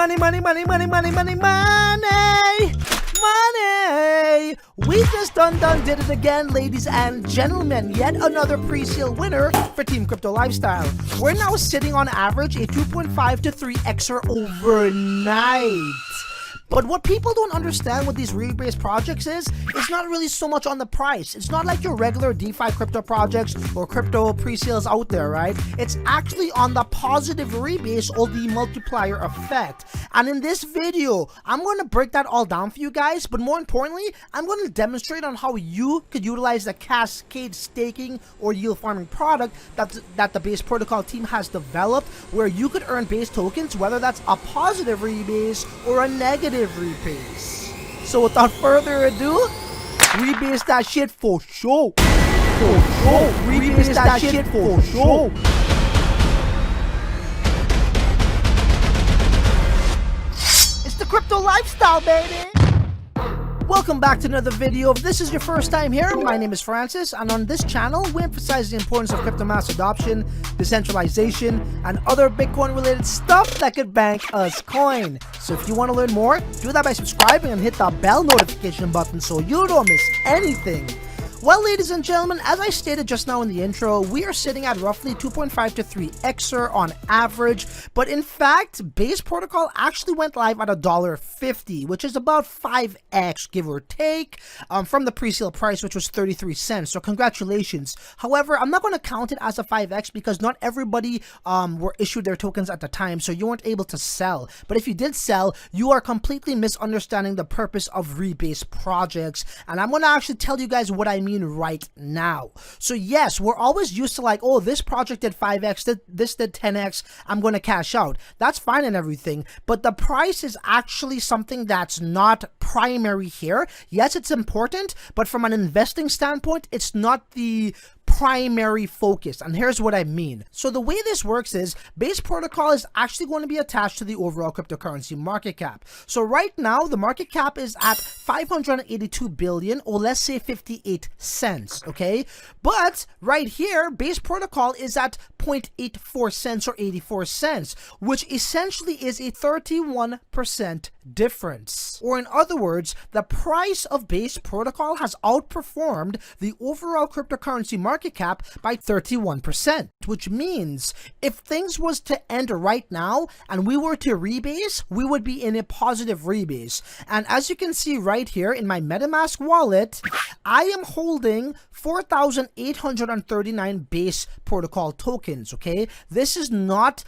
Money, money, money, money, money, money, money, money. We just done did it again, ladies and gentlemen. Yet another pre-sale winner for Team Crypto Lifestyle. We're now sitting on average a 2.5 to 3xer overnight. But what people don't understand with these rebase projects is, it's not really so much on the price. It's not like your regular DeFi crypto projects or crypto pre-sales out there, right? It's actually on the positive rebase or the multiplier effect. And in this video, I'm going to break that all down for you guys. But more importantly, I'm going to demonstrate on how you could utilize the Cascade staking or yield farming product that the Base Protocol team has developed, where you could earn base tokens, whether that's a positive rebase or a negative rebase. So without further ado, rebase that shit for sure. For sure. Rebase that shit for sure. It's the crypto lifestyle, baby. Welcome back to another video. If this is your first time here, my name is Francis, and on this channel, we emphasize the importance of crypto mass adoption, decentralization, and other Bitcoin related stuff that could bank us coin. So if you want to learn more, do that by subscribing and hit the bell notification button so you don't miss anything. Well, ladies and gentlemen, as I stated just now in the intro, we are sitting at roughly 2.5 to 3xer on average, but in fact, Base Protocol actually went live at $1.50, which is about 5x, give or take, from the pre-sale price, which was 33 cents, so congratulations. However, I'm not going to count it as a 5x because not everybody were issued their tokens at the time, so you weren't able to sell. But if you did sell, you are completely misunderstanding the purpose of rebase projects, and I'm going to actually tell you guys what I mean right now. So yes, we're always used to like, oh, this project did 5x, this did 10x, I'm going to cash out. That's fine and everything, but the price is actually something that's not primary here. Yes, it's important, but from an investing standpoint, it's not the primary focus. And here's what I mean. So the way this works is Base Protocol is actually going to be attached to the overall cryptocurrency market cap. So right now the market cap is at 582 billion, or let's say 58 cents, okay? But right here Base Protocol is at 0.84 cents or 84 cents, which essentially is a 31% difference. Or in other words, the price of Base Protocol has outperformed the overall cryptocurrency market cap by 31%, which means if things was to end right now and we were to rebase, we would be in a positive rebase. And as you can see right here in my MetaMask wallet, I am holding 4,839 Base Protocol tokens, okay? This is not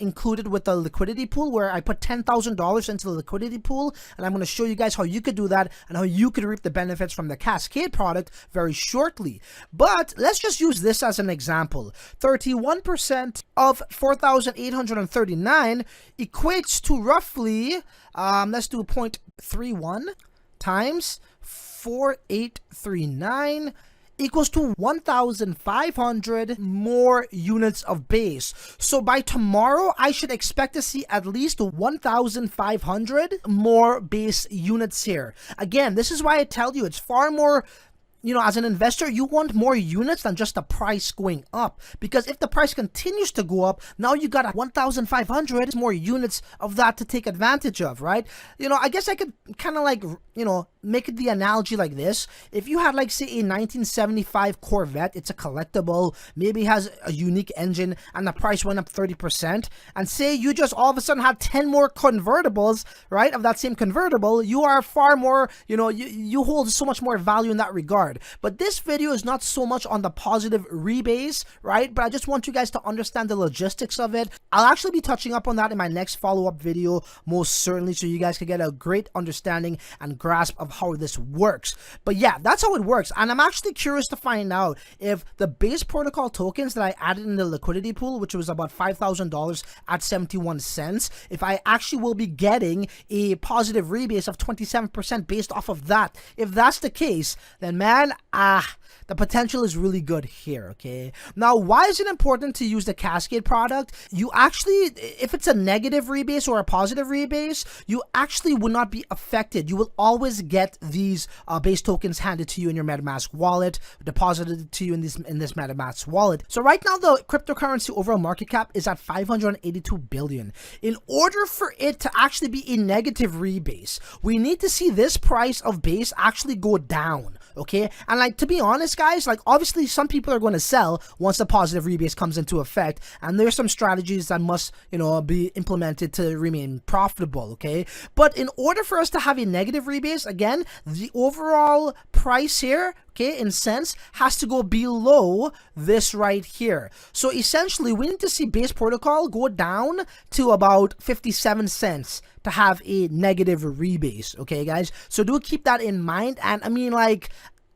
included with the liquidity pool, where I put $10,000 into the liquidity pool, and I'm going to show you guys how you could do that and how you could reap the benefits from the Cascade product very shortly. But let's just use this as an example. 31% of 4,839 equates to roughly, let's do 0.31 times 4,839 equals to 1,500 more units of base. So by tomorrow, I should expect to see at least 1,500 more base units here. Again, this is why I tell you it's far more, you know, as an investor, you want more units than just the price going up. Because if the price continues to go up, now you got 1,500 more units of that to take advantage of, right? You know, I guess I could kind of like, you know, make it the analogy like this. If you had like, say, a 1975 Corvette, it's a collectible, maybe has a unique engine, and the price went up 30%, and say you just all of a sudden had 10 more convertibles, right, of that same convertible, you are far more, you know, you hold so much more value in that regard. But this video is not so much on the positive rebase, right? But I just want you guys to understand the logistics of it. I'll actually be touching up on that in my next follow-up video, most certainly, so you guys can get a great understanding and grasp of how this works. But yeah, that's how it works. And I'm actually curious to find out if the Base Protocol tokens that I added in the liquidity pool, which was about $5,000 at 71 cents, if I actually will be getting a positive rebase of 27% based off of that. If that's the case, then man, The potential is really good here, okay? Now, why is it important to use the Cascade product? You actually, if it's a negative rebase or a positive rebase, you actually will not be affected. You will always get these base tokens handed to you in your MetaMask wallet, deposited to you in this MetaMask wallet. So right now, the cryptocurrency overall market cap is at 582 billion. In order for it to actually be a negative rebase, we need to see this price of base actually go down, okay? And like, to be honest, guys, like obviously some people are going to sell once the positive rebase comes into effect, and there's some strategies that must, you know, be implemented to remain profitable, okay? But in order for us to have a negative rebase, again, the overall price here, okay, in cents, has to go below this right here. So essentially, we need to see base protocol go down to about 57 cents to have a negative rebase, okay, guys? So do keep that in mind. And I mean, like,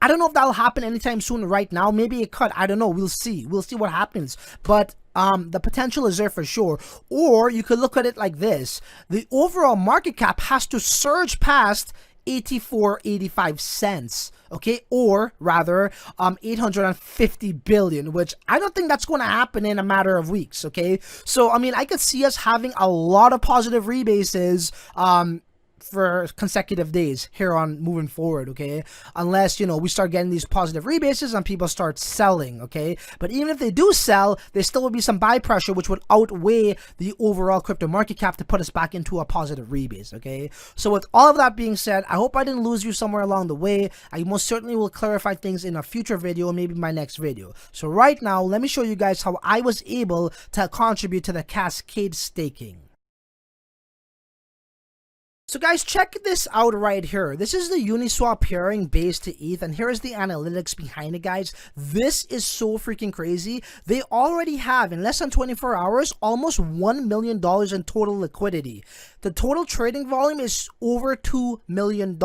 I don't know if that'll happen anytime soon right now. Maybe it could. I don't know. We'll see. We'll see what happens. But the potential is there for sure. Or you could look at it like this. The overall market cap has to surge past 84.85 cents, okay, or rather 850 billion, which I don't think that's going to happen in a matter of weeks, okay? So I mean, I could see us having a lot of positive rebases for consecutive days here on moving forward, okay? Unless, you know, we start getting these positive rebases and people start selling, okay? But even if they do sell, there still will be some buy pressure, which would outweigh the overall crypto market cap to put us back into a positive rebase, okay? So with all of that being said, I hope I didn't lose you somewhere along the way. I most certainly will clarify things in a future video, maybe my next video. So right now, let me show you guys how I was able to contribute to the Cascade staking. So guys, check this out right here. This is the Uniswap pairing base to ETH, and here's the analytics behind it, guys. This is so freaking crazy. They already have, in less than 24 hours, almost $1 million in total liquidity. The total trading volume is over $2 million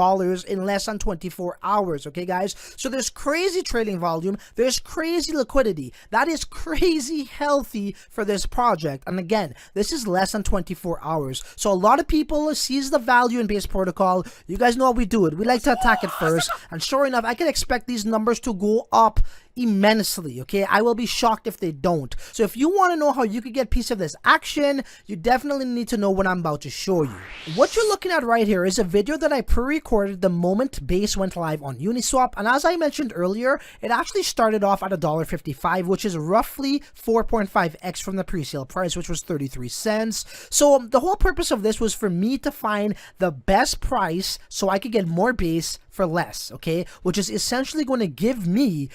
in less than 24 hours, okay, guys? So there's crazy trading volume. There's crazy liquidity. That is crazy healthy for this project. And again, this is less than 24 hours. So a lot of people sees the value in base protocol. You guys know how we do it. We like to attack it first, and sure enough, I can expect these numbers to go up immensely, okay? I will be shocked if they don't. So if you want to know how you could get a piece of this action, you definitely need to know what I'm about to show you. What you're looking at right here is a video that I pre-recorded the moment base went live on Uniswap, and as I mentioned earlier, it actually started off at $1.55, which is roughly 4.5x from the pre-sale price, which was 33 cents. So the whole purpose of this was for me to find the best price so I could get more base for less, okay? Which is essentially going to give me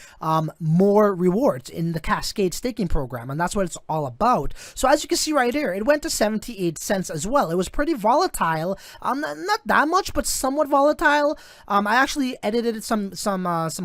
more rewards in the Cascade staking program, and that's what it's all about. So as you can see right here, it went to 78 cents as well. It was pretty volatile, not that much, but somewhat volatile. I actually edited some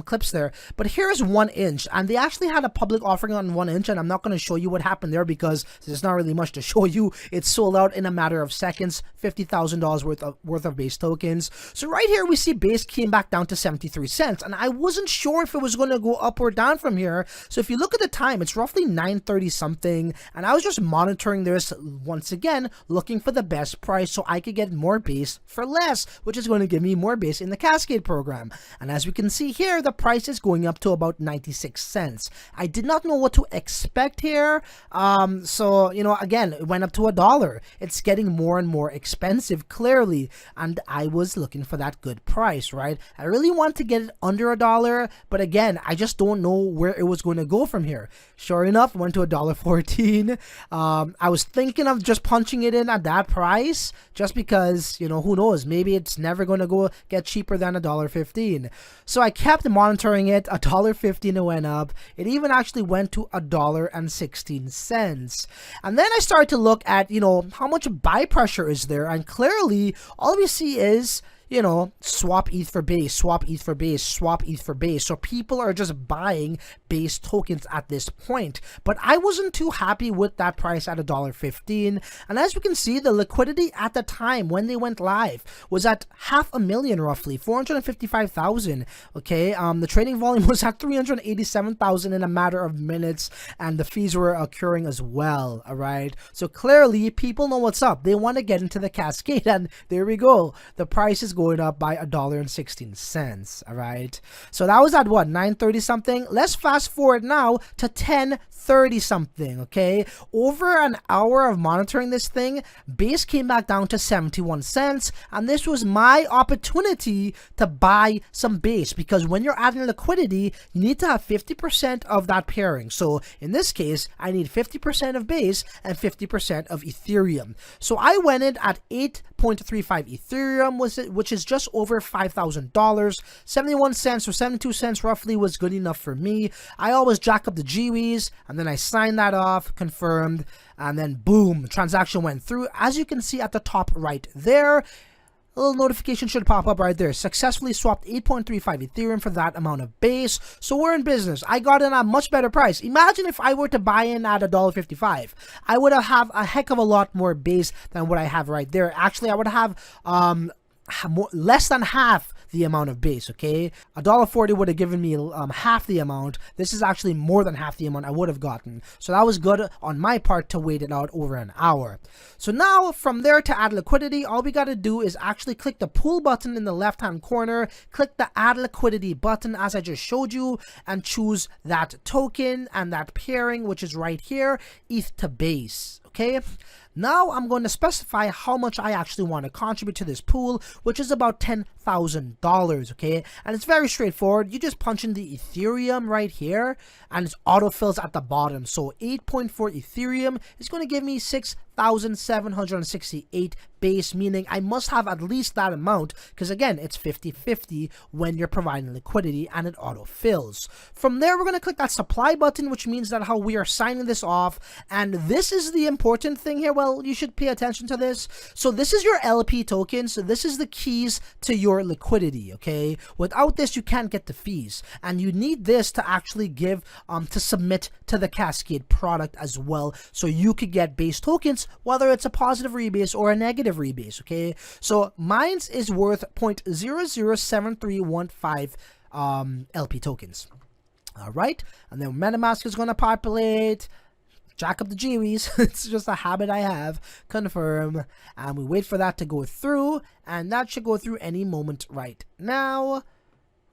clips there, but here's 1 inch, and they actually had a public offering on 1 inch, and I'm not going to show you what happened there because there's not really much to show you. It sold out in a matter of seconds, $50,000 worth of base tokens. So right here we see base came back down to 73 cents, and I wasn't sure if it was going to go up or down from here. So if you look at the time, it's roughly 9:30 something, and I was just monitoring this once again, looking for the best price so I could get more base for less, which is going to give me more base in the Cascade program. And as we can see here, the price is going up to about 96 cents. I did not know what to expect here. So, you know, again, it went up to $1. It's getting more and more expensive, clearly, and I was looking for that good price, right? I really want to get it under $1, but again, I just don't know where it was going to go from here. Sure enough, it went to $1.14. I was thinking of just punching it in at that price, just because, you know, who knows, maybe it's never going to go get cheaper than $1.15. So I kept monitoring it. $1.15 it went up. It even actually went to $1.16. And then I started to look at, you know, how much buy pressure is there, and clearly all we see is, you know, swap ETH for base, swap ETH for base, swap ETH for base. So people are just buying base tokens at this point. But I wasn't too happy with that price at $1.15. And as you can see, the liquidity at the time when they went live was at 500,000 roughly, 455,000. Okay, the trading volume was at 387,000 in a matter of minutes, and the fees were occurring as well. All right, so clearly people know what's up. They want to get into the Cascade, and there we go. The price is going going up by $1.16. All right. So that was at what, 9:30 something. Let's fast forward now to 10:30 something. Okay. Over an hour of monitoring this thing, base came back down to 71 cents. And this was my opportunity to buy some base, because when you're adding liquidity, you need to have 50% of that pairing. So in this case, I need 50% of base and 50% of Ethereum. So I went in at 8.35 Ethereum, which is just over $5,000. 71 cents or 72 cents roughly was good enough for me. I always jack up the GWs, and then I signed that off, confirmed, and then boom, transaction went through. As you can see at the top right there, a little notification should pop up right there. Successfully swapped 8.35 Ethereum for that amount of base. So we're in business. I got in at a much better price. Imagine if I were to buy in at $1.55. I would have a heck of a lot more base than what I have right there. Actually, I would have less than half the amount of base. Okay, $1.40 would have given me half the amount. This is actually more than half the amount I would have gotten. So that was good on my part to wait it out over an hour. So now from there, to add liquidity, all we got to do is actually click the pool button in the left hand corner, click the add liquidity button as I just showed you, and choose that token and that pairing, which is right here, ETH to base. Okay, now I'm going to specify how much I actually want to contribute to this pool, which is about $10,000. Okay, and it's very straightforward. You just punch in the Ethereum right here, and it autofills at the bottom. So 8.4 Ethereum is going to give me 6,768 base, meaning I must have at least that amount, because again, it's 50-50 when you're providing liquidity, and it autofills. From there, we're going to click that supply button, which means that how we are signing this off. And this is the important thing here. Well, you should pay attention to this. So this is your LP token. So this is the keys to your liquidity. Okay, without this, you can't get the fees, and you need this to actually give to submit to the Cascade product as well, so you could get base tokens, whether it's a positive rebase or a negative rebase. Okay, so mine's is worth 0.007315 LP tokens. All right, and then MetaMask is going to populate. Jack up the GWs. It's just a habit I have. Confirm, and we wait for that to go through, and that should go through any moment right now,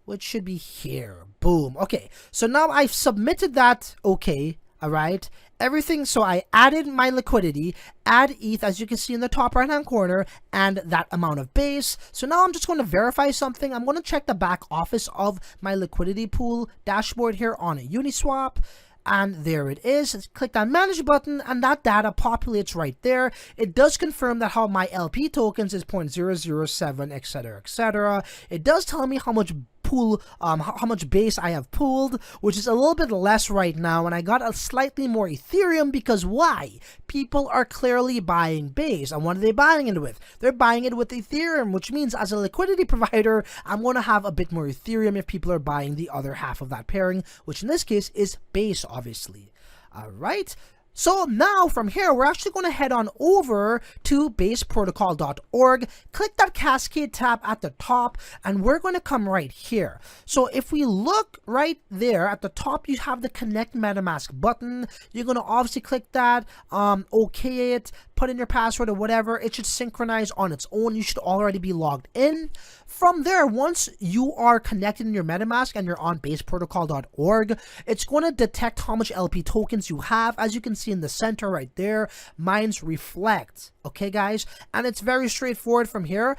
which should be here. Boom. Okay, so now I've submitted that. Okay, all right, everything. So I added my liquidity, add ETH, as you can see in the top right hand corner, and that amount of base. So now I'm just going to verify something. I'm going to check the back office of my liquidity pool dashboard here on Uniswap. And there it is. Click that manage button, and that data populates right there. It does confirm that how my LP tokens is 0.007, etc., etc. It does tell me how much pool, how much base I have pooled, which is a little bit less right now, and I got a slightly more Ethereum, because why? People are clearly buying base, and what are they buying it with? They're buying it with Ethereum, which means as a liquidity provider, I'm going to have a bit more Ethereum if people are buying the other half of that pairing, which in this case is base, obviously. All right. So now from here, we're actually going to head on over to baseprotocol.org, click that Cascade tab at the top, and we're going to come right here. So if we look right there at the top, you have the Connect MetaMask button. You're going to obviously click that, okay it, put in your password or whatever. It should synchronize on its own. You should already be logged in. From there, once you are connected in your MetaMask and you're on baseprotocol.org, it's going to detect how much LP tokens you have. As you can see in the center right there, mine's reflect. Okay, guys, and it's very straightforward from here.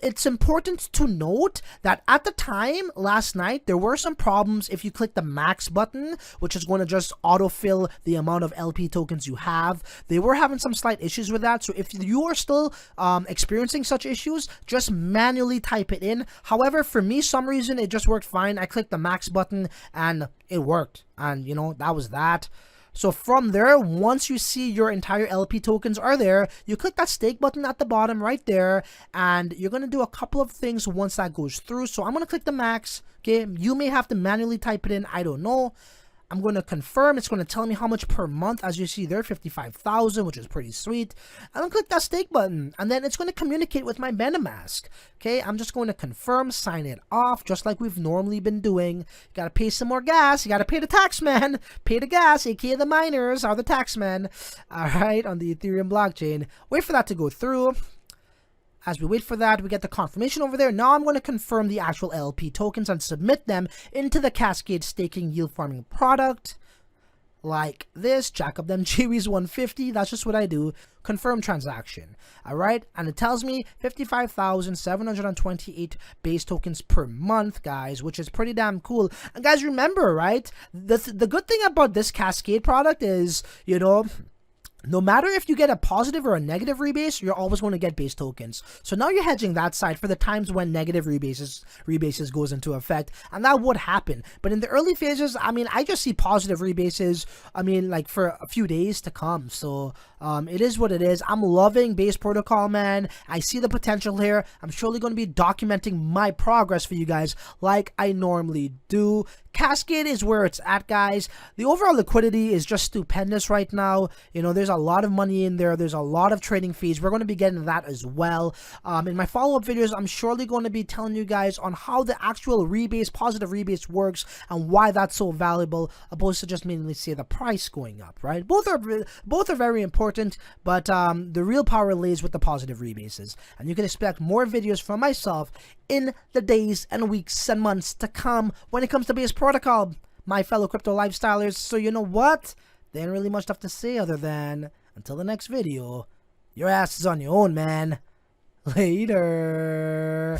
It's important to note that at the time last night, there were some problems if you click the max button, which is going to just autofill the amount of LP tokens you have. They were having some slight issues with that. So if you are still experiencing such issues, just manually type it in. However, for me, some reason it just worked fine. I clicked the max button and it worked, and you know, that was that. So from there, once you see your entire LP tokens are there, you click that stake button at the bottom right there, and you're going to do a couple of things once that goes through. So I'm going to click the max. Okay, you may have to manually type it in, I don't know. I'm going to confirm. It's going to tell me how much per month. As you see there, 55,000, which is pretty sweet. I'm going to click that stake button, and then it's going to communicate with my MetaMask. Okay, I'm just going to confirm, sign it off, just like we've normally been doing. You got to pay some more gas. You got to pay the taxman. Pay the gas, aka the miners are the taxmen. All right, on the Ethereum blockchain. Wait for that to go through. As we wait for that, we get the confirmation over there. Now I'm going to confirm the actual LP tokens and submit them into the Cascade staking yield farming product. Like this, jack up them GWs 150. That's just what I do. Confirm transaction. Alright, and it tells me 55,728 base tokens per month, guys, which is pretty damn cool. And guys, remember, right, the good thing about this Cascade product is, you know, no matter if you get a positive or a negative rebase, you're always going to get base tokens. So now you're hedging that side for the times when negative rebases goes into effect, and that would happen. But in the early phases, I mean, I just see positive rebases, I mean, like for a few days to come. So it is what it is. I'm loving base protocol, man. I see the potential here. I'm surely going to be documenting my progress for you guys like I normally do. Cascade is where it's at, guys. The overall liquidity is just stupendous right now. You know, there's a lot of money in there. There's a lot of trading fees. We're going to be getting that as well. In my follow-up videos, I'm surely going to be telling you guys on how the actual rebase, positive rebase works and why that's so valuable, opposed to just mainly say the price going up, right? Both are very important, but the real power lays with the positive rebases. And you can expect more videos from myself in the days and weeks and months to come when it comes to base protocol, my fellow crypto lifestylers. So you know what? There ain't really much stuff to say other than, until the next video, your ass is on your own, man. Later.